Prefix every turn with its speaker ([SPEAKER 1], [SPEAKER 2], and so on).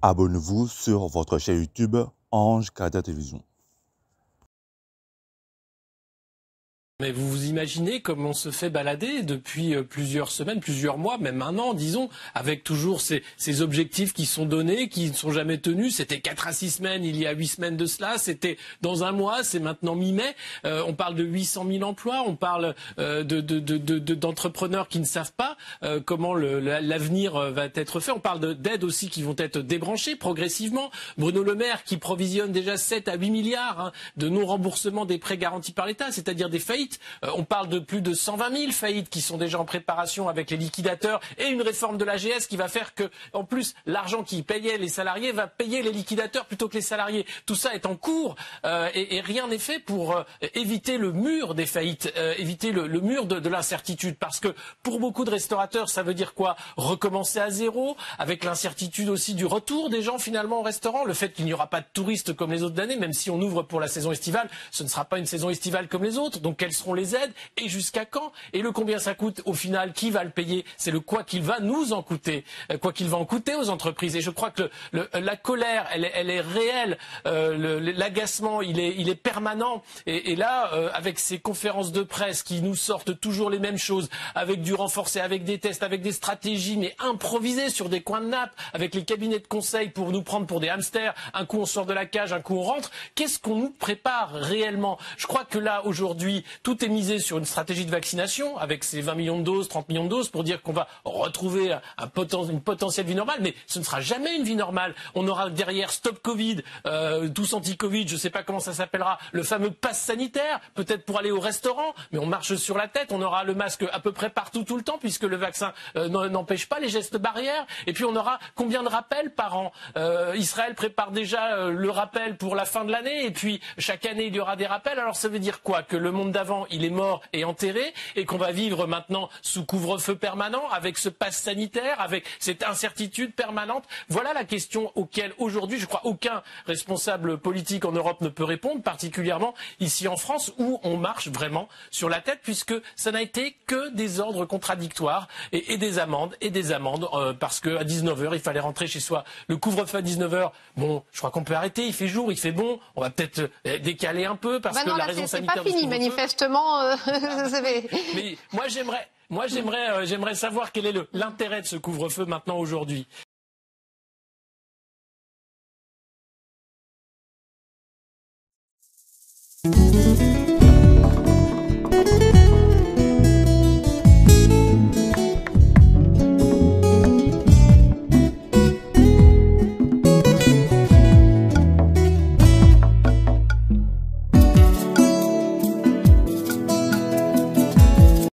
[SPEAKER 1] Abonnez-vous sur votre chaîne YouTube Ange Gardien Télévision.
[SPEAKER 2] Mais vous vous imaginez comme on se fait balader depuis plusieurs semaines, plusieurs mois, même un an, disons, avec toujours ces objectifs qui sont donnés, qui ne sont jamais tenus. C'était 4 à 6 semaines, il y a 8 semaines de cela. C'était dans un mois, c'est maintenant mi-mai. On parle de 800 000 emplois, on parle d'entrepreneurs qui ne savent pas comment l'avenir va être fait. On parle d'aides aussi qui vont être débranchées progressivement. Bruno Le Maire qui provisionne déjà 7 à 8 milliards de non-remboursement des prêts garantis par l'État, c'est-à-dire des faillites. On parle de plus de 120 000 faillites qui sont déjà en préparation avec les liquidateurs et une réforme de l'AGS qui va faire que, en plus, l'argent qui payait les salariés va payer les liquidateurs plutôt que les salariés. Tout ça est en cours et rien n'est fait pour éviter le mur des faillites, éviter le mur de l'incertitude. Parce que pour beaucoup de restaurateurs, ça veut dire quoi? Recommencer à zéro, avec l'incertitude aussi du retour des gens finalement au restaurant, le fait qu'il n'y aura pas de touristes comme les autres années, même si on ouvre pour la saison estivale, ce ne sera pas une saison estivale comme les autres. Donc quelles seront les aides et jusqu'à quand? Et le combien ça coûte au final? Qui va le payer? C'est le quoi qu'il va nous en coûter, quoi qu'il va en coûter aux entreprises. Et je crois que la colère, elle est réelle, l'agacement, il est permanent. Et là, avec ces conférences de presse qui nous sortent toujours les mêmes choses, avec du renforcé, avec des tests, avec des stratégies, mais improvisées sur des coins de nappe, avec les cabinets de conseil pour nous prendre pour des hamsters. Un coup on sort de la cage, un coup on rentre. Qu'est-ce qu'on nous prépare réellement? Je crois que là, aujourd'hui, tout est misé sur une stratégie de vaccination avec ces 20 millions de doses, 30 millions de doses pour dire qu'on va retrouver une potentielle vie normale, mais ce ne sera jamais une vie normale. On aura derrière Stop Covid, tous anti-Covid, je ne sais pas comment ça s'appellera, le fameux pass sanitaire, peut-être pour aller au restaurant, mais on marche sur la tête, on aura le masque à peu près partout tout le temps puisque le vaccin n'empêche pas les gestes barrières, et puis on aura combien de rappels par an? Israël prépare déjà le rappel pour la fin de l'année, et puis chaque année il y aura des rappels. Alors ça veut dire quoi? Que le monde d'avant il est mort et enterré, et qu'on va vivre maintenant sous couvre-feu permanent, avec ce pass sanitaire, avec cette incertitude permanente. Voilà la question auquel aujourd'hui, je crois, aucun responsable politique en Europe ne peut répondre, particulièrement ici en France, où on marche vraiment sur la tête, puisque ça n'a été que des ordres contradictoires et des amendes, parce qu'à 19h, il fallait rentrer chez soi. Le couvre-feu à 19h, bon, je crois qu'on peut arrêter, il fait jour, il fait bon, on va peut-être décaler un peu, parce que la raison sanitaire...
[SPEAKER 3] C'est pas fini, manifestement.
[SPEAKER 2] Mais moi j'aimerais savoir quel est l'intérêt de ce couvre-feu maintenant aujourd'hui.